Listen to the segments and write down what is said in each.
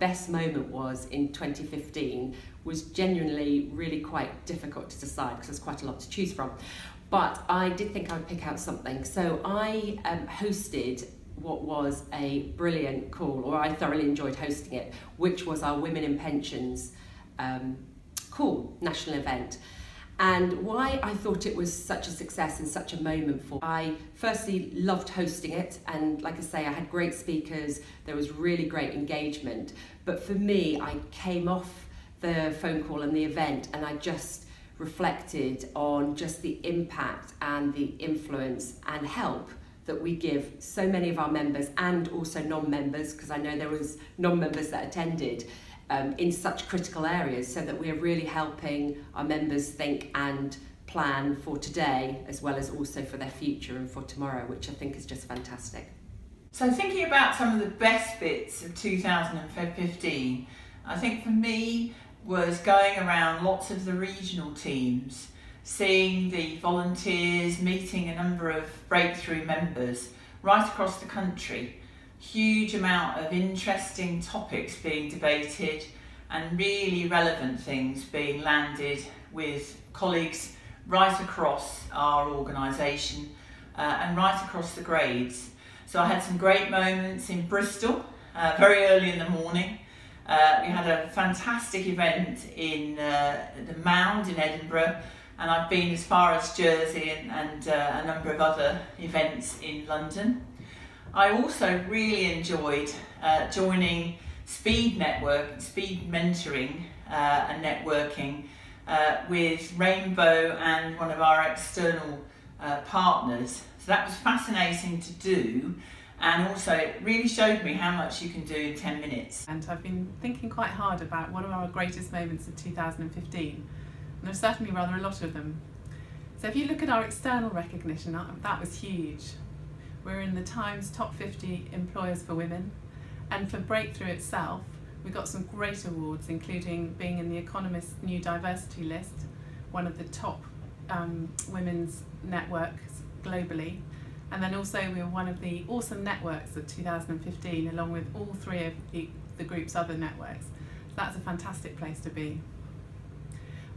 best moment was in 2015 was genuinely really quite difficult to decide because there's quite a lot to choose from. But I did think I would pick out something. So I hosted what was a brilliant call, or I thoroughly enjoyed hosting it, which was our Women in Pensions call, national event. And why I thought it was such a success and such a moment for, I firstly loved hosting it, and like I say, I had great speakers, there was really great engagement. But for me, I came off the phone call and the event and I just reflected on just the impact and the influence and help that we give so many of our members and also non-members, because I know there was non-members that attended, in such critical areas, so that we're really helping our members think and plan for today as well as also for their future and for tomorrow, which I think is just fantastic. So thinking about some of the best bits of 2015, I think for me was going around lots of the regional teams, seeing the volunteers, meeting a number of Breakthrough members right across the country. Huge amount of interesting topics being debated and really relevant things being landed with colleagues right across our organisation and right across the grades. So I had some great moments in Bristol, very early in the morning. We had a fantastic event in the Mound in Edinburgh, and I've been as far as Jersey and a number of other events in London. I also really enjoyed joining Speed mentoring and networking with Rainbow and one of our external partners. So that was fascinating to do, and also it really showed me how much you can do in 10 minutes. And I've been thinking quite hard about one of our greatest moments of 2015, and there's certainly rather a lot of them. So if you look at our external recognition, that was huge. We're in the Times Top 50 Employers for Women, and for Breakthrough itself, we got some great awards, including being in the Economist's new diversity list, one of the top women's networks globally, and then also we were one of the awesome networks of 2015, along with all three of the group's other networks. So that's a fantastic place to be.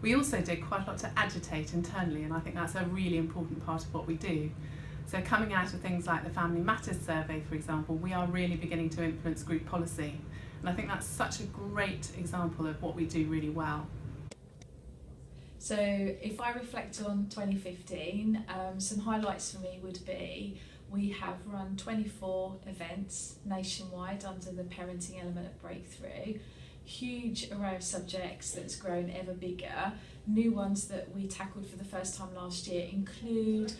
We also did quite a lot to agitate internally, and I think that's a really important part of what we do. So coming out of things like the Family Matters survey, for example, we are really beginning to influence group policy. And I think that's such a great example of what we do really well. So if I reflect on 2015, some highlights for me would be we have run 24 events nationwide under the parenting element of Breakthrough. Huge array of subjects that's grown ever bigger. New ones that we tackled for the first time last year include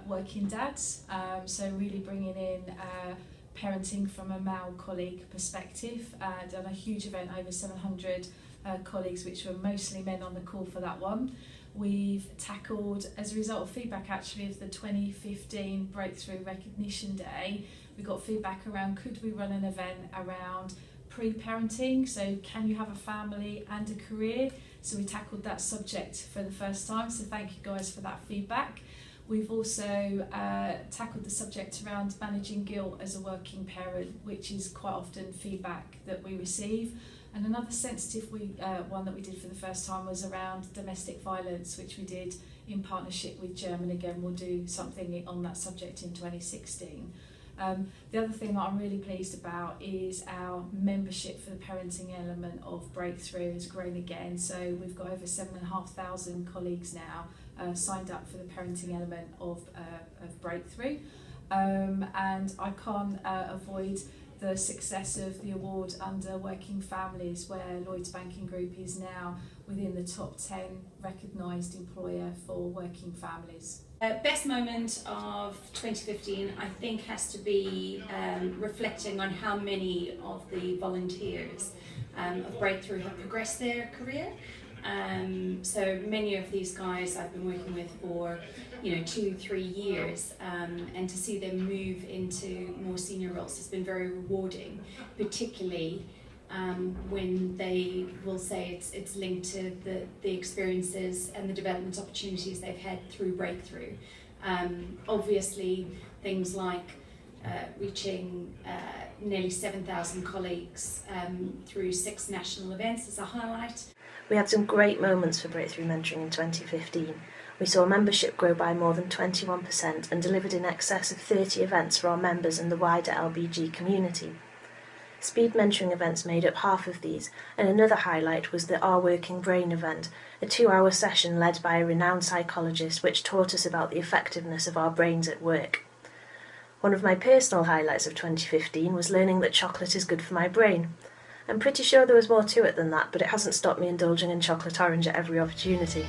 working dads, so really bringing in parenting from a male colleague perspective. Done a huge event, over 700 colleagues, which were mostly men on the call for that one. We've tackled, as a result of feedback actually of the 2015 Breakthrough Recognition Day, we got feedback around could we run an event around pre-parenting, so can you have a family and a career? So we tackled that subject for the first time, so thank you guys for that feedback. We've also tackled the subject around managing guilt as a working parent, which is quite often feedback that we receive. And another sensitive one that we did for the first time was around domestic violence, which we did in partnership with German. Again, we'll do something on that subject in 2016. The other thing that I'm really pleased about is our membership for the parenting element of Breakthrough has grown again. So we've got over 7,500 colleagues now signed up for the parenting element of Breakthrough. And I can't avoid the success of the award under Working Families, where Lloyds Banking Group is now within the top 10 recognised employer for working families. Best moment of 2015, I think, has to be reflecting on how many of the volunteers of Breakthrough have progressed their career. So many of these guys I've been working with for 2-3 years, and to see them move into more senior roles has been very rewarding, particularly when they will say it's linked to the experiences and the development opportunities they've had through Breakthrough. Obviously things like reaching nearly 7,000 colleagues through 6 national events as a highlight. We had some great moments for Breakthrough Mentoring in 2015. We saw membership grow by more than 21% and delivered in excess of 30 events for our members and the wider LBG community. Speed mentoring events made up half of these, and another highlight was the Our Working Brain event, a 2-hour session led by a renowned psychologist which taught us about the effectiveness of our brains at work. One of my personal highlights of 2015 was learning that chocolate is good for my brain. I'm pretty sure there was more to it than that, but it hasn't stopped me indulging in chocolate orange at every opportunity.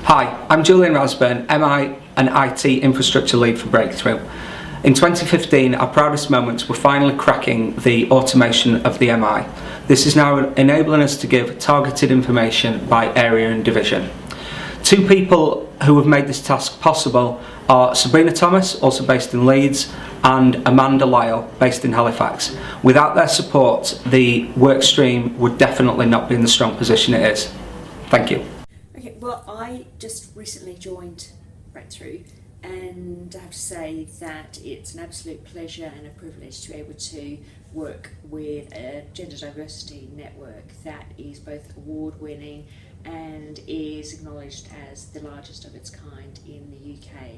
Hi, I'm Julian Rathburn, MI and IT Infrastructure Lead for Breakthrough. In 2015, our proudest moments were finally cracking the automation of the MI. This is now enabling us to give targeted information by area and division. 2 people who have made this task possible are Sabrina Thomas, also based in Leeds, and Amanda Lyle, based in Halifax. Without their support, the work stream would definitely not be in the strong position it is. Thank you. Okay, well, I just recently joined Breakthrough, and I have to say that it's an absolute pleasure and a privilege to be able to work with a gender diversity network that is both award-winning and is acknowledged as the largest of its kind in the UK.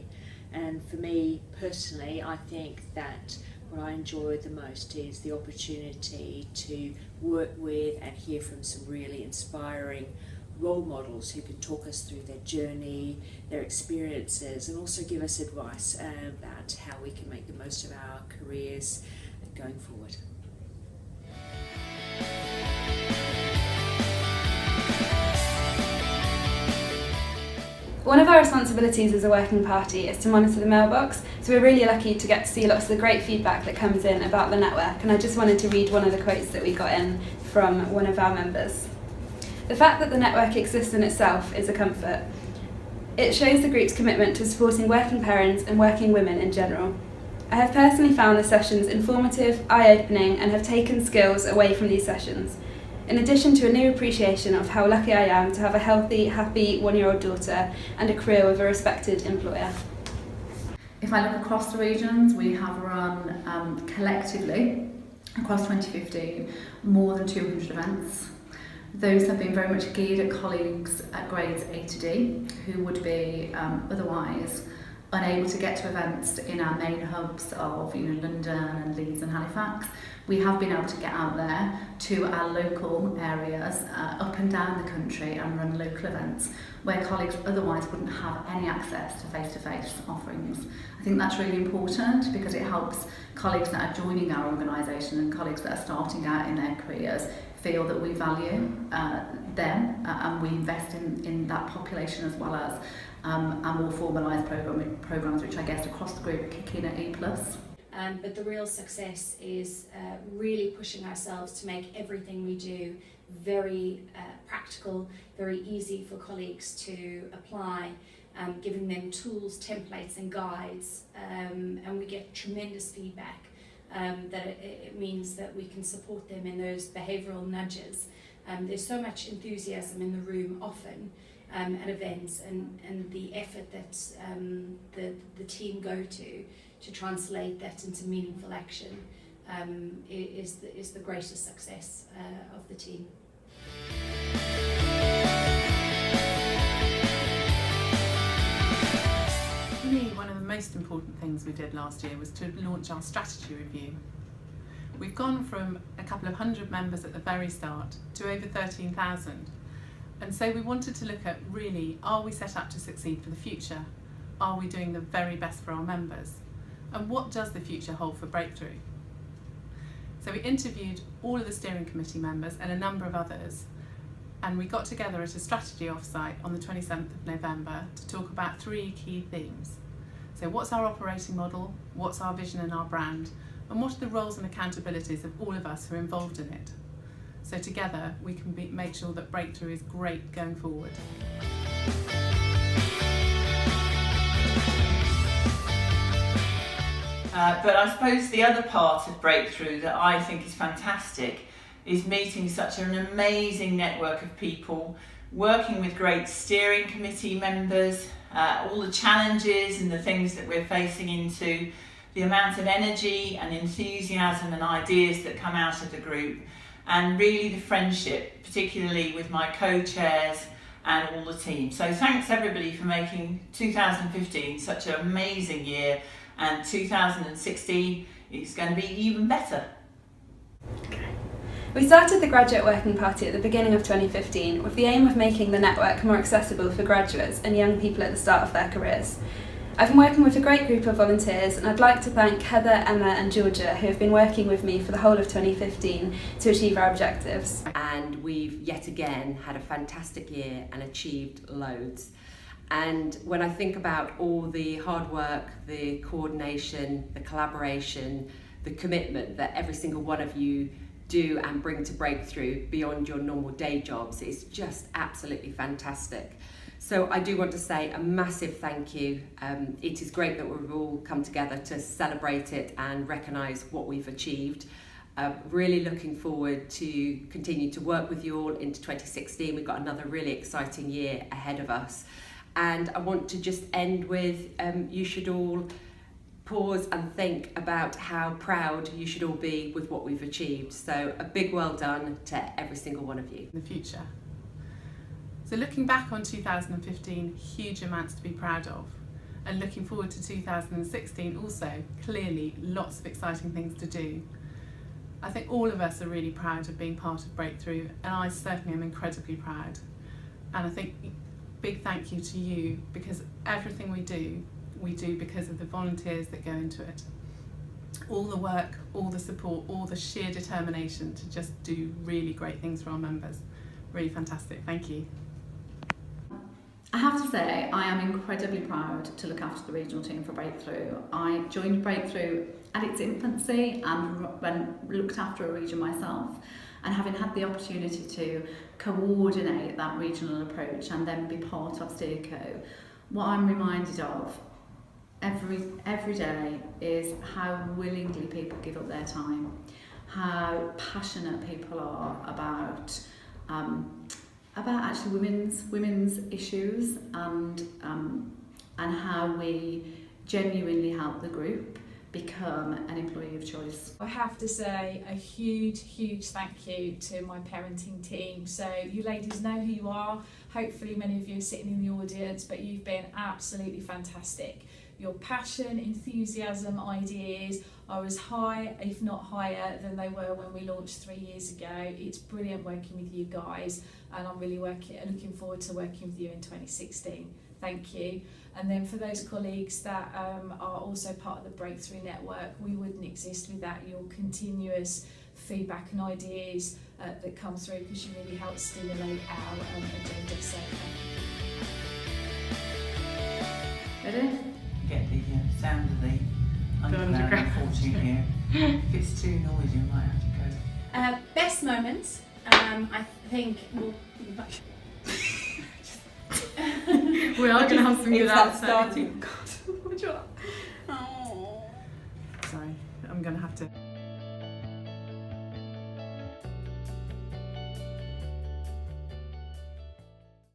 And for me personally, I think that what I enjoy the most is the opportunity to work with and hear from some really inspiring role models who can talk us through their journey, their experiences, and also give us advice about how we can make the most of our careers going forward. One of our responsibilities as a working party is to monitor the mailbox, so we're really lucky to get to see lots of the great feedback that comes in about the network, and I just wanted to read one of the quotes that we got in from one of our members. The fact that the network exists in itself is a comfort. It shows the group's commitment to supporting working parents and working women in general. I have personally found the sessions informative, eye-opening, and have taken skills away from these sessions, in addition to a new appreciation of how lucky I am to have a healthy, happy 1-year-old daughter and a career with a respected employer. If I look across the regions, we have run collectively, across 2015, more than 200 events. Those have been very much geared at colleagues at grades A to D who would be otherwise unable to get to events in our main hubs of London and Leeds and Halifax. We have been able to get out there to our local areas up and down the country and run local events where colleagues otherwise wouldn't have any access to face-to-face offerings. I think that's really important because it helps colleagues that are joining our organisation and colleagues that are starting out in their careers feel that we value them and we invest in that population as well as our more formalised programmes which I guess across the group kick in at E+. But the real success is really pushing ourselves to make everything we do very practical, very easy for colleagues to apply, giving them tools, templates and guides, and we get tremendous feedback that it means that we can support them in those behavioural nudges. There's so much enthusiasm in the room often at events, and the effort that the team go to translate that into meaningful action is the greatest success of the team. For me, one of the most important things we did last year was to launch our strategy review. We've gone from a couple of hundred members at the very start to over 13,000. And so we wanted to look at really, are we set up to succeed for the future? Are we doing the very best for our members? And what does the future hold for Breakthrough? So we interviewed all of the steering committee members and a number of others, and we got together at a strategy offsite on the 27th of November to talk about 3 key themes. So what's our operating model, what's our vision and our brand, and what are the roles and accountabilities of all of us who are involved in it? So together we can make sure that Breakthrough is great going forward. But I suppose the other part of Breakthrough that I think is fantastic is meeting such an amazing network of people working with great steering committee members, all the challenges and the things that we're facing into, the amount of energy and enthusiasm and ideas that come out of the group, and really the friendship, particularly with my co-chairs and all the team. So thanks everybody for making 2015 such an amazing year, and 2016 is going to be even better. We started the Graduate Working Party at the beginning of 2015 with the aim of making the network more accessible for graduates and young people at the start of their careers. I've been working with a great group of volunteers, and I'd like to thank Heather, Emma and Georgia, who have been working with me for the whole of 2015 to achieve our objectives. And we've yet again had a fantastic year and achieved loads. And when I think about all the hard work, the coordination, the collaboration, the commitment that every single one of you do and bring to Breakthrough beyond your normal day jobs, it's just absolutely fantastic. So I do want to say a massive thank you. It is great that we've all come together to celebrate it and recognise what we've achieved. Really looking forward to continue to work with you all into 2016. We've got another really exciting year ahead of us. And I want to just end with, you should all pause and think about how proud you should all be with what we've achieved. So a big well done to every single one of you. In the future. So looking back on 2015, huge amounts to be proud of. And looking forward to 2016 also, clearly lots of exciting things to do. I think all of us are really proud of being part of Breakthrough, and I certainly am incredibly proud. And I think big thank you to you, because everything we do because of the volunteers that go into it. All the work, all the support, all the sheer determination to just do really great things for our members. Really fantastic, thank you. I have to say, I am incredibly proud to look after the regional team for Breakthrough. I joined Breakthrough at its infancy and looked after a region myself, and having had the opportunity to coordinate that regional approach and then be part of Steerco, what I'm reminded of every day is how willingly people give up their time, how passionate people are about actually women's issues, and how we genuinely help the group become an employee of choice. I have to say a huge thank you to my parenting team. So you ladies know who you are. Hopefully many of you are sitting in the audience, but you've been absolutely fantastic. Your passion, enthusiasm, ideas are as high, if not higher, than they were when we launched 3 years ago. It's brilliant working with you guys, and I'm really looking forward to working with you in 2016. Thank you. And then for those colleagues that are also part of the Breakthrough Network, we wouldn't exist without your continuous feedback and ideas that come through, because you really help stimulate our agenda. So Ready? Get the sound of the underground unfortunately here. If it's too noisy, I might have to go. Best moments, I think. We are going to have some good answers. Starting. Sorry, I'm going to have to.